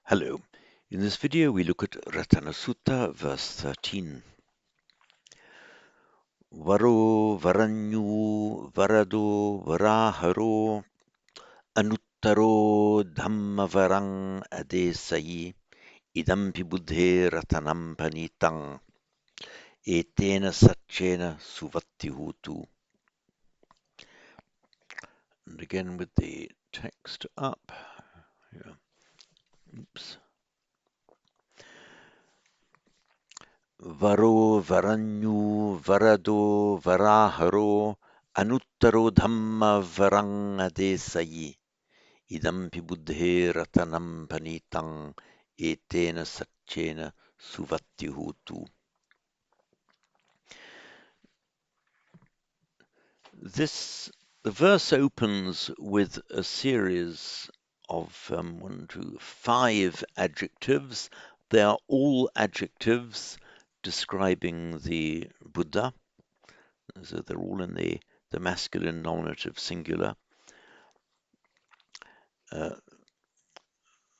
Hello. In this video, we look at Ratana Sutta, verse 13. Varo varanyu varado varaharo anuttaro dhammavarang adesayi idampi buddhe ratanam panitang etena satchena suvatti hutu. And again with the text up. Yeah. Oops. Varo varanyu varado varaharo anuttaro dhamma varang adesayi idampi buddhe ratanam panitang etena satchena suvatti hutu. The verse opens with a series of 5 adjectives. They are all adjectives describing the Buddha. So they're all in the masculine nominative singular.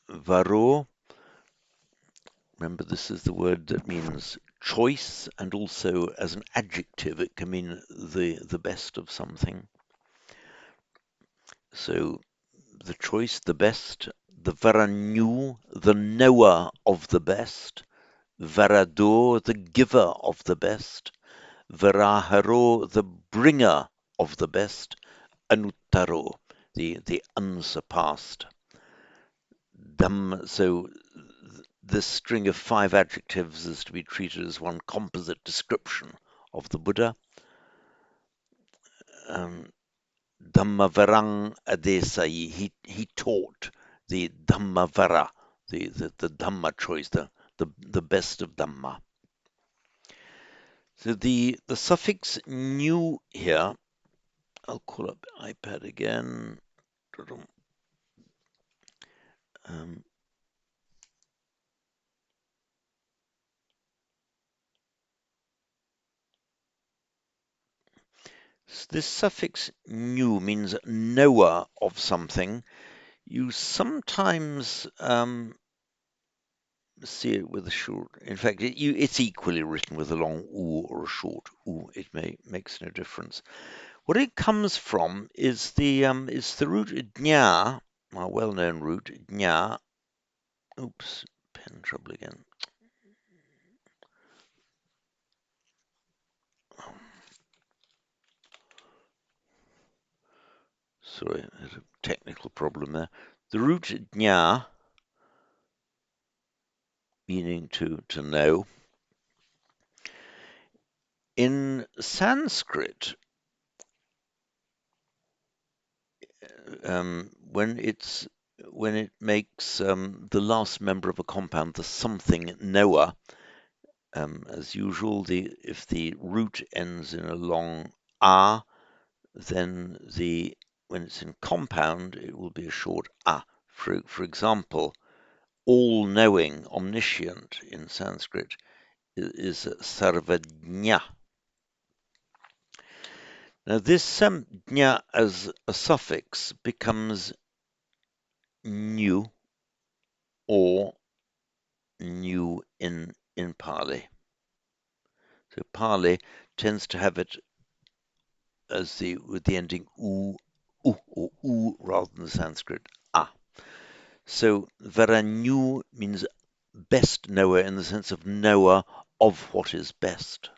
Varo, remember this is the word that means choice, and also as an adjective it can mean the best of something. So the choice, the best, the varanyu, the knower of the best, varado, the giver of the best, varaharo, the bringer of the best, anuttaro, the unsurpassed. So this string of 5 adjectives is to be treated as one composite description of the Buddha. Dhammavarang adesayi, he taught the Dhammavara, the Dhamma choice, the best of Dhamma. So the suffix new here, I'll call up iPad again. This suffix new means knower of something. You sometimes see it with a short. In fact, it's equally written with a long u or a short u. It makes no difference. What it comes from is the root dnya, our well-known root dnya. Oops, pen trouble again. Sorry, there's a technical problem there. The root dnya, meaning to know. In Sanskrit, when it makes the last member of a compound the something knower, as usual, if the root ends in a long a, then when it's in compound, it will be a short a. For example, all-knowing, omniscient in Sanskrit is sarvajna. Now this jna as a suffix becomes new or new in Pali. So Pali tends to have it as with the ending u or u rather than the Sanskrit a. So Varanyu means best knower in the sense of knower of what is best.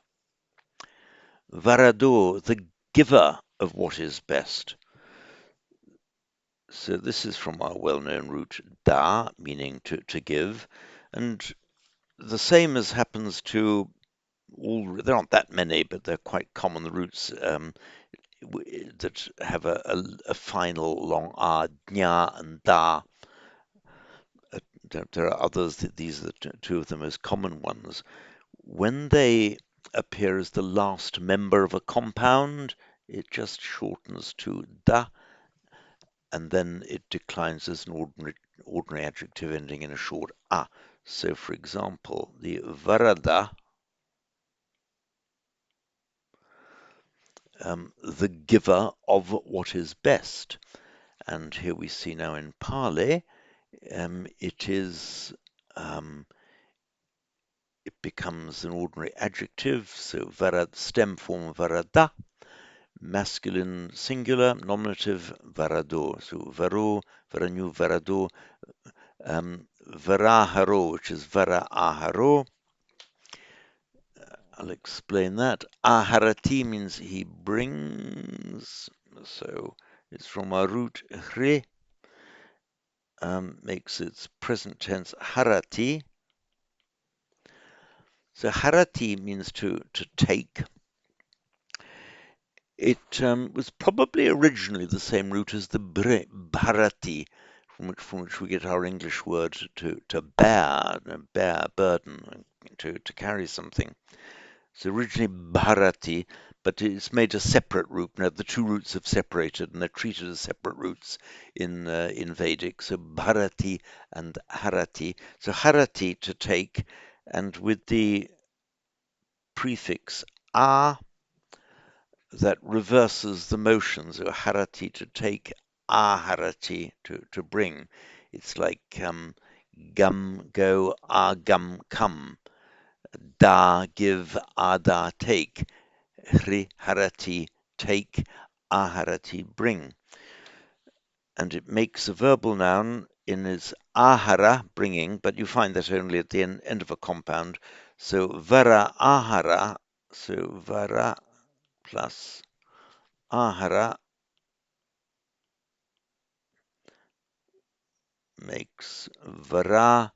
Varado, the giver of what is best. So this is from our well-known root da, meaning to give, and the same as happens to there aren't that many, but they're quite common roots that have a final long a, nya and da. There are others, these are two of the most common ones. When they appear as the last member of a compound, it just shortens to da, and then it declines as an ordinary adjective ending in a short a. So, for example, the varada, the giver of what is best. And here we see now in Pali, It is it becomes an ordinary adjective, so stem form varada, masculine singular, nominative varado, so varo, varanyu, varado, varaharo, which is vara aharo. I'll explain that. Aharati means he brings, so it's from our root hre, makes its present tense harati. So harati means to take. It was probably originally the same root as the bharati, from which we get our English word to bear, burden, to carry something. So originally Bharati, but it's made a separate root. Now the two roots have separated and they're treated as separate roots in Vedic. So Bharati and Harati. So Harati to take, and with the prefix a that reverses the motion. So Harati to take, Aharati to bring. It's like gum go, gum come, da give, ada take. Hri harati take, aharati bring. And it makes a verbal noun in its ahara, bringing, but you find that only at the end of a compound. So vara ahara, so vara plus ahara makes vara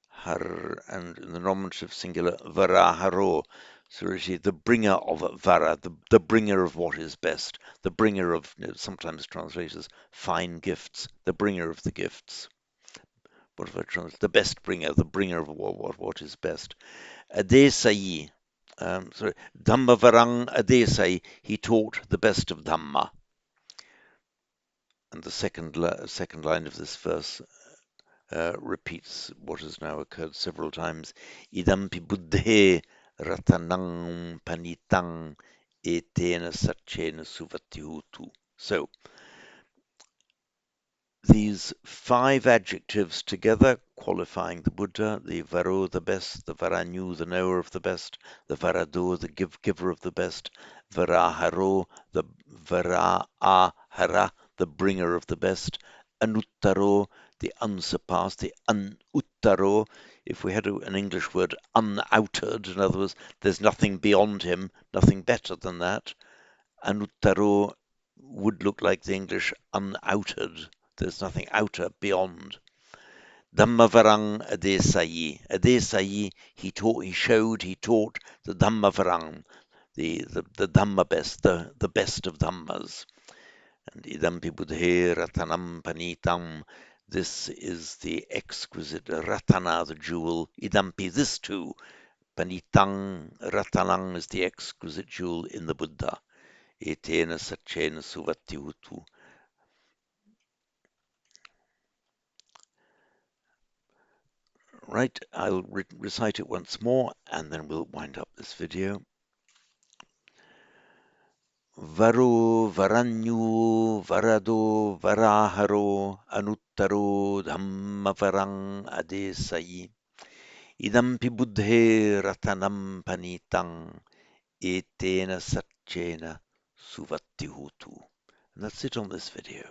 har, and in the nominative singular varaharo. So really the bringer of vara, the bringer of what is best, the bringer of, sometimes translated as fine gifts, the bringer of the gifts. What if I translate? The best bringer, the bringer of what is best. Adesayi, sorry, Dhammavarang Adesayi, he taught the best of Dhamma. And the second line of this verse repeats what has now occurred several times. Idampi buddhe ratanang panitang etena satchena suvatihutu. So these five adjectives together qualifying the Buddha, the Varo, the best, the Varanyu, the knower of the best, the Varado, the giver of the best, Varaharo, the Varahara, the bringer of the best, Anuttaro, the unsurpassed, the Unuttaro. If we had an English word, unoutered, in other words, there's nothing beyond him, nothing better than that. Anuttaro would look like the English unouted. There's nothing outer beyond. Dhammavarang Adesayi. Adesayi, he taught, he showed, he taught the Dhammavarang, the Dhamma best, the best of Dhammas. And Idampi Buddhe Ratanam Panitam. This is the exquisite Ratana, the jewel. Idampi, this too. Panitang, Ratanang is the exquisite jewel in the Buddha. Etena Satchena Suvatihutu. Right, I'll recite it once more and then we'll wind up this video. Varo Varanyu Varado Varaharo Anuttaro Dhammavarang Adesayi Idampi Buddhe Ratanam Panitang Etena Satchena Suvatihutu. And that's it on this video.